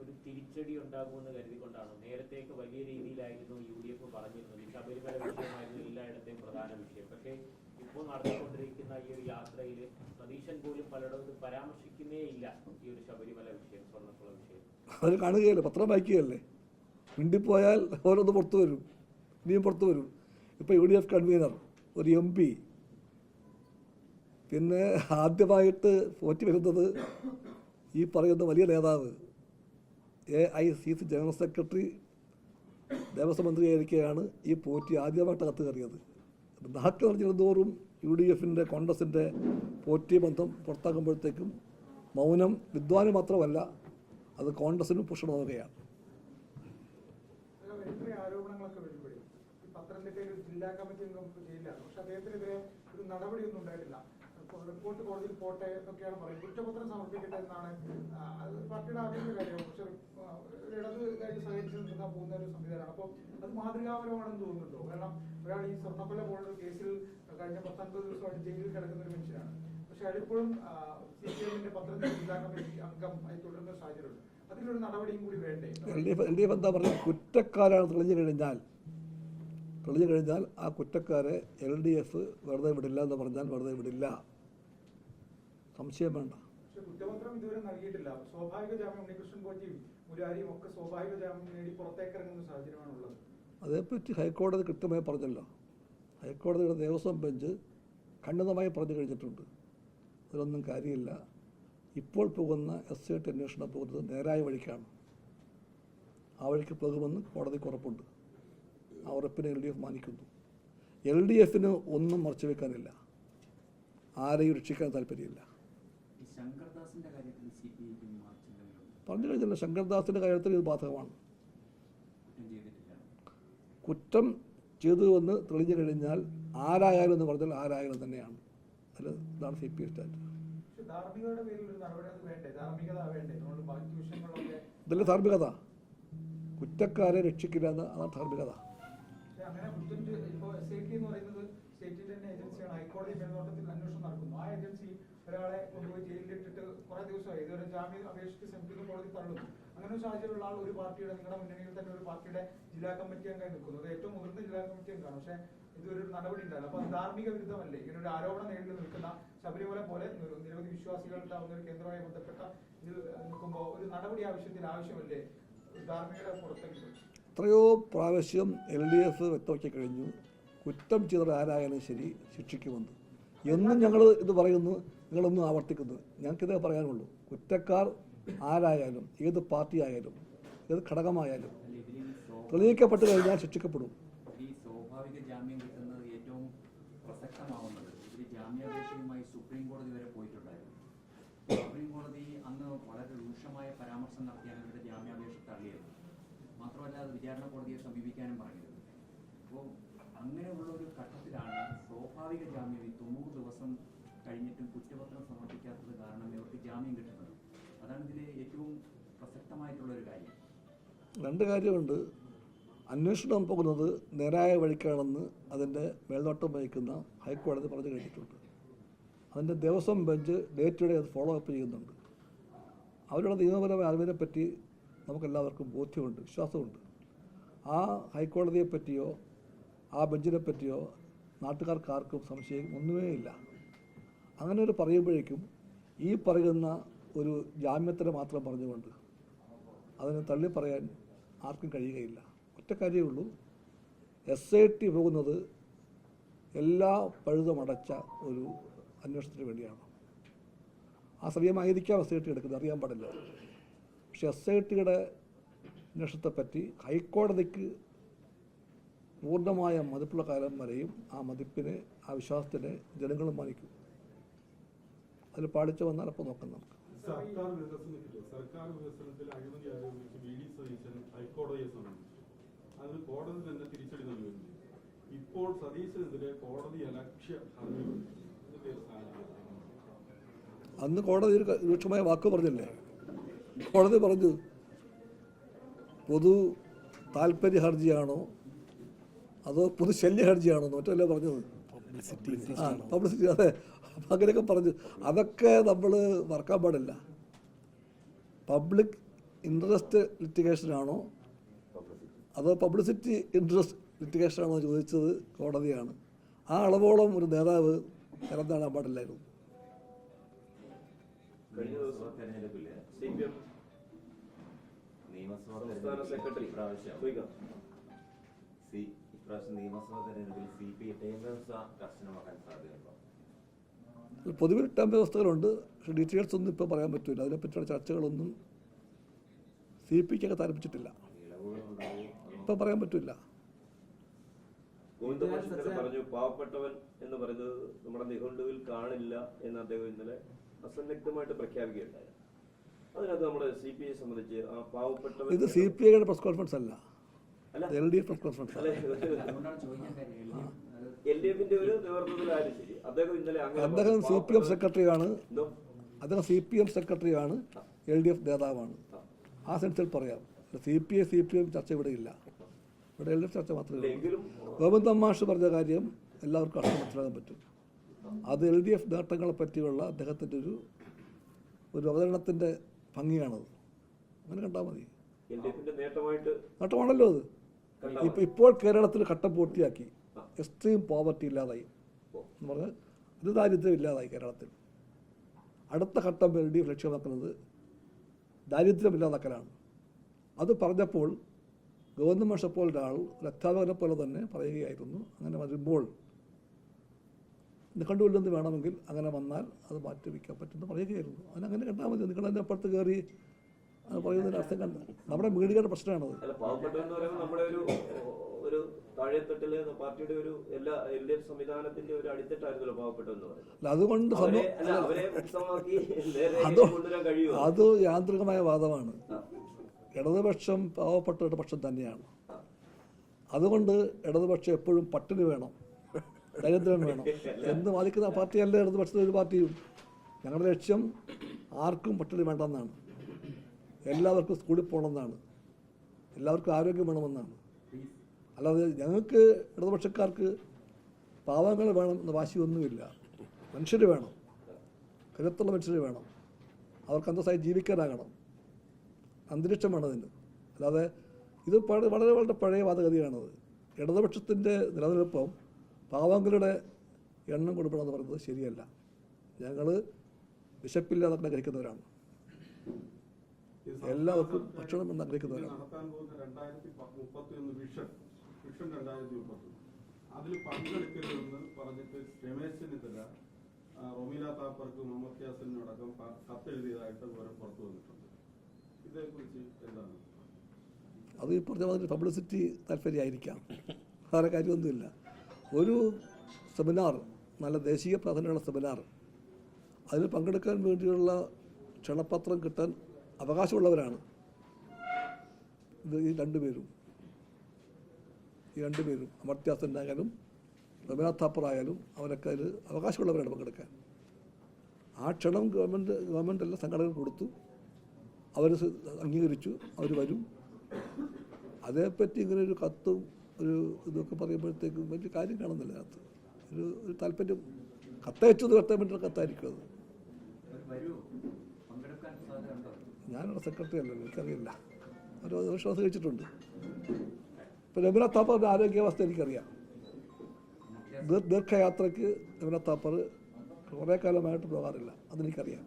ഒരു തിരിച്ചടി ഉണ്ടാകുമെന്ന് കരുതിക്കൊണ്ടാണ്? നേരത്തെയൊക്കെ വലിയ രീതിയിലായിരുന്നു UDF പറഞ്ഞിരുന്നത്, ശബരിമല വിഷയമായിരുന്നു എല്ലായിടത്തെയും പ്രധാന വിഷയം. പക്ഷേ ഇപ്പോൾ നടന്നുകൊണ്ടിരിക്കുന്ന ഈ ഒരു യാത്രയിൽ സതീശൻ പോലും പലയിടത്തും പരാമർശിക്കുന്നേ ഇല്ല ഈ ഒരു ശബരിമല വിഷയം, സ്വർണ്ണക്കുള വിഷയം. അത് കാണുകയല്ലേ, പത്രം വായിക്കുകയല്ലേ. മിണ്ടിപ്പോയാൽ ഓരോന്ന് പുറത്തു വരും, ഇനിയും പുറത്തു വരും. ഇപ്പോൾ UDF കൺവീനർ, ഒരു MP, പിന്നെ ആദ്യമായിട്ട് പോറ്റി വരുന്നത് ഈ പറയുന്ന വലിയ നേതാവ് AICC ജനറൽ സെക്രട്ടറി ദേവസ്വം മന്ത്രിയായിരിക്കെയാണ് ഈ പോറ്റി ആദ്യമായിട്ട് കത്ത് കയറിയത്. നാട്ടിൽ പറഞ്ഞിരുന്നോറും UDFൻ്റെ കോൺഗ്രസിൻ്റെ പോറ്റി ബന്ധം പുറത്താക്കുമ്പോഴത്തേക്കും മൗനം വിദ്വാന് മാത്രമല്ല, അത് കോൺഗ്രസിനും പുഷണമാവുകയാണ്. ആരോപണങ്ങളൊക്കെ വരുമ്പോഴേ ഈ പത്തനംതിട്ടയിൽ ജില്ലാ കമ്മിറ്റി അംഗം ജയിലിലാണ്, പക്ഷെ അദ്ദേഹത്തിനെതിരെ ഒരു നടപടിയൊന്നും ഉണ്ടായിട്ടില്ല. റിപ്പോർട്ട് കോടതിയിൽ പോട്ടെ എന്നൊക്കെയാണ് പറയുന്നത്. കുറ്റപത്രം സമർപ്പിക്കട്ടെ എന്നാണ് പാർട്ടിയുടെ ആദ്യത്തെ കാര്യം. പക്ഷെ ഇടതുകാരി സഹകരിച്ച് നിൽക്കാൻ പോകുന്ന ഒരു സംവിധാനമാണ്. അപ്പോൾ അത് മാതൃകാപരമാണെന്ന് തോന്നുന്നുണ്ടോ? കാരണം ഒരാൾ ഈ സ്വർണ്ണക്കൊല പോലുള്ള കേസിൽ കഴിഞ്ഞ 19 ദിവസമായിട്ട് ജയിലിൽ കിടക്കുന്ന ഒരു മനുഷ്യനാണ്. പക്ഷെ അതിപ്പോഴും CPMന്റെ പത്തനംതിട്ട ജില്ലാ കമ്മിറ്റി അംഗമായി തുടരുന്ന സാഹചര്യമുണ്ട്. അതിലൊരു നടപടിയും കൂടി വേണ്ടേ? LDF എന്താ പറയുക, കുറ്റക്കാരാണ് തെളിഞ്ഞു കഴിഞ്ഞാൽ ആ കുറ്റക്കാരെ LDF വെറുതെ വിടില്ല എന്ന് പറഞ്ഞാൽ വെറുതെ വിടില്ല, സംശയം വേണ്ട. പക്ഷെ കുറ്റപത്രം ഇതുവരെ നൽകിയിട്ടില്ല. സ്വാഭാവിക ജാമ്യം ഉണ്ണികൃഷ്ണൻ പോറ്റിയും മുരാരിയും ഒക്കെ സ്വാഭാവിക ജാമ്യം നേടി പുറത്തേക്കിറങ്ങുന്ന സാഹചര്യമാണുള്ളത്. അതേപ്പറ്റി ഹൈക്കോടതി കൃത്യമായി പറഞ്ഞല്ലോ. ഹൈക്കോടതിയുടെ ദേവസ്വം ബെഞ്ച് ഖണ്ഡിതമായി പറഞ്ഞു കഴിഞ്ഞിട്ടുണ്ട്. അതിലൊന്നും കാര്യമില്ല. ഇപ്പോൾ പോകുന്ന SIT അന്വേഷണം പോകുന്നത് നേരായ വഴിക്കാണ്. ആ വഴിക്ക് പോകുമെന്ന് കോടതിക്ക് ഉറപ്പുണ്ട്. ആ ഉറപ്പിനെ LDF മാനിക്കുന്നു. LDFന് ഒന്നും മറച്ചു വെക്കാനില്ല, ആരെയും രക്ഷിക്കാൻ താല്പര്യമില്ല. പറഞ്ഞു കഴിഞ്ഞില്ല, ശങ്കർദാസിൻ്റെ കാര്യത്തിൽ ഇത് ബാധകമാണ്. കുറ്റം ചെയ്തു എന്ന് തെളിഞ്ഞു കഴിഞ്ഞാൽ ആരായാലും എന്ന് പറഞ്ഞാൽ ആരായാലും തന്നെയാണ്. അതിൽ ഇതാണ് CPI സ്റ്റാൻഡ്. ഇതല്ല ധാർമ്മികത, കുറ്റക്കാരെ രക്ഷിക്കില്ല എന്ന്, അതാണ് ധാർമ്മികത. അങ്ങനെ ഇപ്പോൾ SIT എന്ന് പറയുന്നത് സ്റ്റേറ്റിന്റെ തന്നെ ഏജൻസിയാണ്. ഹൈക്കോടതി മേൽനോട്ടത്തിൽ അന്വേഷണം നടക്കുന്നു. ആ ഏജൻസി ഒരാളെ കൊണ്ടുപോയി ജയിലിലിട്ടിട്ട് കുറെ ദിവസമായി ഇതുവരെ ജാമ്യം അപേക്ഷിച്ച് ശ്രമിക്കുന്ന കോടതി തള്ളുന്നു. അങ്ങനെ ഒരു സാഹചര്യമുള്ള ആൾ ഒരു പാർട്ടിയുടെ, നിങ്ങളുടെ മുന്നണിയിൽ തന്നെ ഒരു പാർട്ടിയുടെ ജില്ലാ കമ്മിറ്റി അംഗമായി നിൽക്കുന്നു. അത് ഏറ്റവും മുതിർന്ന ജില്ലാ കമ്മിറ്റി അംഗമാണ്. പക്ഷേ ഇതൊരു നടപടി ഉണ്ടായിരുന്നു. അപ്പൊ ധാർമ്മിക വിരുദ്ധമല്ലേ? ഇങ്ങനെ ഒരു ആരോപണം നേരിട്ട് നിൽക്കുന്ന ശബരിമല പോലെ നിരവധി വിശ്വാസികൾ ഉണ്ടാവുന്ന ഒരു കേന്ദ്രവുമായി ബന്ധപ്പെട്ട ഇതിൽ നിൽക്കുമ്പോൾ ഒരു നടപടി ആവശ്യമല്ലേ? ധാർമ്മികത പുറത്തേക്ക് എത്രയോ പ്രാവശ്യം LDF വ്യക്തമാക്കി കഴിഞ്ഞു, കുറ്റം ചെയ്ത ആരായാലും ശരി ശിക്ഷിക്കുമെന്ന്. എന്നും ഞങ്ങൾ ഇത് പറയുന്നു, നിങ്ങളൊന്നും ആവർത്തിക്കുന്നു. ഞങ്ങൾക്കിതേ പറയാനുള്ളൂ, കുറ്റക്കാർ ആരായാലും, ഏത് പാർട്ടി ആയാലും, ഏത് ഘടകമായാലും തെളിയിക്കപ്പെട്ട് കഴിഞ്ഞാൽ ശിക്ഷിക്കപ്പെടും. ഈ സ്വാഭാവിക ജാമ്യം കിട്ടുന്നത് ഏറ്റവും പ്രസക്തമാവുന്നത് ഇതിൽ ജാമ്യാപേക്ഷയുമായി സുപ്രീം കോടതി വരെ പോയിട്ടുണ്ടായിരുന്നു. സുപ്രീം കോടതി അന്ന് വളരെ രൂക്ഷമായ പരാമർശം നടത്തിയാണ് ഇവരുടെ ജാമ്യാപേക്ഷ തള്ളിയത്. മാത്രമല്ല അത് വിചാരണ കോടതിയെ സമീപിക്കാനും പറഞ്ഞിരുന്നു. അപ്പോൾ അങ്ങനെയുള്ള ഒരു ഘട്ടത്തിലാണ് സ്വാഭാവിക ജാമ്യം ഈ 90 ദിവസം കഴിഞ്ഞിട്ടും കുറ്റപത്രം സമർപ്പിക്കാത്തത് കാരണം ഇവർക്ക് ജാമ്യം കിട്ടുന്നത്. അതാണ് ഇതിൽ ഏറ്റവും പ്രസക്തമായിട്ടുള്ളൊരു കാര്യം. രണ്ട് കാര്യമുണ്ട്. അന്വേഷണം പോകുന്നത് നേരായ വഴിക്കാണെന്ന് അതിൻ്റെ മേൽനോട്ടം വഹിക്കുന്ന ഹൈക്കോടതി പറഞ്ഞു കഴിഞ്ഞിട്ടുണ്ട്. അതിൻ്റെ Devaswom bench day to day അത് ഫോളോ അപ്പ് ചെയ്യുന്നുണ്ട്. അവരുടെ നിയമപരമായ അറിവിനെപ്പറ്റി നമുക്കെല്ലാവർക്കും ബോധ്യമുണ്ട്, വിശ്വാസമുണ്ട്. ആ ഹൈക്കോടതിയെ പറ്റിയോ ആ ബെഞ്ചിനെ പറ്റിയോ നാട്ടുകാർക്കാർക്കും സംശയം ഒന്നുമേ ഇല്ല. അങ്ങനെ ഒരു പറയുമ്പോഴേക്കും ഈ പറയുന്ന ഒരു ജാമ്യത്തിന് മാത്രം പറഞ്ഞുകൊണ്ട് അതിനെ തള്ളി പറയാൻ ആർക്കും കഴിയുകയില്ല. ഒറ്റ കാര്യമേ ഉള്ളൂ, SIT പോകുന്നത് എല്ലാ പഴുതുമടച്ച ഒരു അന്വേഷണത്തിന് വേണ്ടിയാണ്. ആ സമയമായിരിക്കാം SIT എടുക്കുന്നത്, അറിയാൻ പാടില്ല. പക്ഷെ SITയുടെ അന്വേഷണത്തെപ്പറ്റി ഹൈക്കോടതിക്ക് പൂർണ്ണമായ മതിപ്പുള്ള കാലം വരെയും ആ മതിപ്പിനെ, ആ വിശ്വാസത്തിനെ ജനങ്ങളും മാനിക്കും. അതിൽ പാളിച്ച വന്നാൽ അപ്പോൾ നോക്കാം നമുക്ക്. സർക്കാർ വികസനത്തിൽ അഴിമതി ആരോപിച്ച് VD സതീശൻ ഹൈക്കോടതിയെ സമീപിച്ചു. അതിന് കോടതി തന്നെ തിരിച്ചടി നൽകുന്നു. ഇപ്പോൾ സതീശനെതിരെ കോടതി അലക്ഷ്യ ഹർജി. അന്ന് കോടതി ഒരു രൂക്ഷമായ വാക്ക് പറഞ്ഞില്ലേ? കോടതി പറഞ്ഞു, പൊതു താല്പര്യ ഹർജിയാണോ അതോ പൊതുശല്യ ഹർജിയാണോ മറ്റല്ലേ പറഞ്ഞത്? പബ്ലിസിറ്റി. അതെ, അപ്പം അങ്ങനെയൊക്കെ പറഞ്ഞു. അതൊക്കെ നമ്മൾ മറക്കാൻ പാടില്ല. പബ്ലിക് ഇൻട്രസ്റ്റ് ലിറ്റിഗേഷനാണോ അതോ പബ്ലിസിറ്റി ഇൻട്രസ്റ്റ് ലിറ്റിഗേഷനാണോ ചോദിച്ചത് കോടതിയാണ്. ആ അളവോളം ഒരു നേതാവ് കടന്നാടാൻ പാടില്ലായിരുന്നു. കഴിഞ്ഞ ദിവസം തെരഞ്ഞെടുപ്പില് CPM സംസ്ഥാന സെക്രട്ടറി ഇപ്രാവശ്യം നിയമസഭാ തെരഞ്ഞെടുപ്പിൽ CPM കർശനമാക്കാൻ സാധ്യതയുണ്ടോ? പൊതുവിൽ ടേം വ്യവസ്ഥകളുണ്ട്. പക്ഷേ ഡീറ്റെയിൽസ് ഒന്നും ഇപ്പോൾ പറയാൻ പറ്റില്ല. അതിനെപ്പറ്റിയുള്ള ചർച്ചകളൊന്നും CPക്ക് ആരംഭിച്ചിട്ടില്ല. ഇപ്പം പറയാൻ പറ്റില്ല. പറഞ്ഞു പാവപ്പെട്ടവൻ എന്ന് പറയുന്നത് നമ്മുടെ നിഘണ്ടുവിൽ കാണില്ല എന്ന് അദ്ദേഹം ഇന്നലെ അസന്നിഗ്ധമായിട്ട് പ്രഖ്യാപിക്കുകയുണ്ടായി. അതിനകത്ത് നമ്മുടെ CPI സംബന്ധിച്ച് ആ പാവപ്പെട്ടവൻ ഇത് CPIയുടെ പ്രസ് കോൺഫറൻസ് അല്ല, LDF പ്രസ് കോൺഫറൻസ്. LDFന്റെ ഒരു നേതൃത്വത്തിലായാലും ശരി, അദ്ദേഹം ഇന്നലെ അദ്ദേഹം CPM സെക്രട്ടറിയാണ്. അദ്ദേഹം CPM സെക്രട്ടറിയാണ്, LDF നേതാവാണ്. ആ സെൻസിൽ പറയാം. CPM ചർച്ച ഇവിടെ ഇല്ല. ഇവിടെ LDF ചർച്ച മാത്രമേ ഉള്ളൂ. ഗോവിന്ദ മാഷ് പറഞ്ഞ കാര്യം എല്ലാവർക്കും അർത്ഥം മനസ്സിലാക്കാൻ പറ്റും. അത് LDF നേട്ടങ്ങളെ പറ്റിയുള്ള അദ്ദേഹത്തിൻ്റെ ഒരു അവതരണത്തിൻ്റെ ഭംഗിയാണത്. അങ്ങനെ കണ്ടാൽ മതി. നേട്ടമാണല്ലോ അത്. ഇപ്പോൾ കേരളത്തിൽ ഘട്ടം പൂർത്തിയാക്കി. എക്സ്ട്രീം പോവർട്ടി ഇല്ലാതായി എന്ന് പറഞ്ഞാൽ ഇത് ദാരിദ്ര്യം ഇല്ലാതായി കേരളത്തിൽ. അടുത്ത ഘട്ടം LDF ലക്ഷ്യമാക്കുന്നത് ദാരിദ്ര്യം ഇല്ലാതാക്കലാണ്. അത് പറഞ്ഞപ്പോൾ ഗോവിന്ദ മാഷെ പോലെ ഒരാൾ ഒരു അധ്യാപകനെ പോലെ തന്നെ പറയുകയായിരുന്നു, അങ്ങനെ വരുമ്പോൾ കണ്ടുകൊല്ലെന്ന് വേണമെങ്കിൽ അങ്ങനെ വന്നാൽ അത് മാറ്റി വയ്ക്കാൻ പറ്റുമെന്ന് പറയുകയായിരുന്നു. അതിനങ്ങനെ കണ്ടാൽ മതി. നിങ്ങൾ അതിൻ്റെ അപ്പുറത്ത് കയറി പറയുന്നതിന് അർത്ഥം കണ്ട നമ്മുടെ മീഡിയയുടെ പ്രശ്നമാണത്. നമ്മുടെ ഒരു താഴെത്തട്ടില് പാർട്ടിയുടെ ഒരു എല്ലാ LDF സംവിധാനത്തിന്റെ ഒരു അടിത്തട്ടായിരുന്നല്ലോ പാവപ്പെട്ടെന്ന് പറയുന്നത്. അതുകൊണ്ട് അത് യാന്ത്രികമായ വാദമാണ്. ഇടതുപക്ഷം പാവപ്പെട്ടവരുടെ പക്ഷം തന്നെയാണ്. അതുകൊണ്ട് ഇടതുപക്ഷം എപ്പോഴും പട്ടിണി വേണം, ദരിദ്രം വേണം എന്ന് വാദിക്കുന്ന പാർട്ടിയല്ല ഇടതുപക്ഷത്തെ ഒരു പാർട്ടിയും. ഞങ്ങളുടെ ലക്ഷ്യം ആർക്കും പട്ടിണി വേണ്ടെന്നാണ്, എല്ലാവർക്കും സ്കൂളിൽ പോകണമെന്നാണ്, എല്ലാവർക്കും ആരോഗ്യം വേണമെന്നാണ്. അല്ലാതെ ഞങ്ങൾക്ക് ഇടതുപക്ഷക്കാർക്ക് പാവങ്ങൾ വേണം എന്ന വാശിയൊന്നുമില്ല. മനുഷ്യർ വേണം, കരുത്തുള്ള മനുഷ്യർ വേണം, അവർക്ക് അന്തസ്സായി ജീവിക്കാനാകണം, അന്തരീക്ഷം വേണതിന്. അല്ലാതെ ഇത് വളരെ വളരെ പഴയ വാദഗതിയാണത്. ഇടതുപക്ഷത്തിൻ്റെ നിലനിൽപ്പം പാവങ്ങളുടെ എണ്ണം കൊടുക്കണമെന്ന് പറയുന്നത് ശരിയല്ല. ഞങ്ങൾ വിശപ്പില്ലാതെ ആഗ്രഹിക്കുന്നവരാണ്, എല്ലാവർക്കും ഭക്ഷണം എന്ന് ആഗ്രഹിക്കുന്നവരാണ്. വിഷൻ 2030 അതിൽ പങ്കെടുക്കരുതെന്ന് പറഞ്ഞിട്ട് രമേശ് ചെന്നിത്തല റൊമീല താപ്പർക്ക് മുഹമ്മദ് യാസിനോടക്കം കത്തെഴുതിയതായിട്ട് വിവരം പുറത്തു വന്നിട്ടുണ്ട്. ഇതേക്കുറിച്ച് എന്താണ്? അത് ഈ പറഞ്ഞ മാതിരി പബ്ലിസിറ്റി താല്പര്യമായിരിക്കാം, വേറെ കാര്യമൊന്നുമില്ല. ഒരു സെമിനാർ, നല്ല ദേശീയ പ്രാധാന്യമുള്ള സെമിനാർ, അതിൽ പങ്കെടുക്കാൻ വേണ്ടിയുള്ള ക്ഷണപത്രം കിട്ടാൻ അവകാശമുള്ളവരാണ് ഇത്. ഈ രണ്ടുപേരും അമർത്യാസനായാലും രവീന്ദ്രനാഥ് താപ്പർ ആയാലും അവരൊക്കെ അതിൽ അവകാശമുള്ളവരാണ് പങ്കെടുക്കാൻ. ആ ക്ഷണം ഗവൺമെൻറ് എല്ലാ സംഘടനകൾ കൊടുത്തു, അവർ അംഗീകരിച്ചു, അവർ വരും. അതേപ്പറ്റി ഇങ്ങനെ ഒരു കത്തും ഒരു ഇതൊക്കെ പറയുമ്പോഴത്തേക്കും വലിയ കാര്യം കാണുന്നില്ല. അതിനകത്ത് ഒരു താല്പര്യം കത്തയച്ചത് വരുത്താൻ വേണ്ടിയുള്ള കത്തായിരിക്കും അത്. ഞാനവിടെ സെക്രട്ടറി അല്ലല്ലോ, എനിക്കറിയില്ല. ഒരു വിശ്വാസം കഴിച്ചിട്ടുണ്ട്. ഇപ്പം രവീന്ദ്രനാഥ് താപ്പറിൻ്റെ ആരോഗ്യാവസ്ഥ എനിക്കറിയാം. ദീർഘയാത്രയ്ക്ക് രവീന്ദ്രനാഥ് താപ്പർ കുറേ കാലമായിട്ട് പോകാറില്ല, അതെനിക്കറിയാം.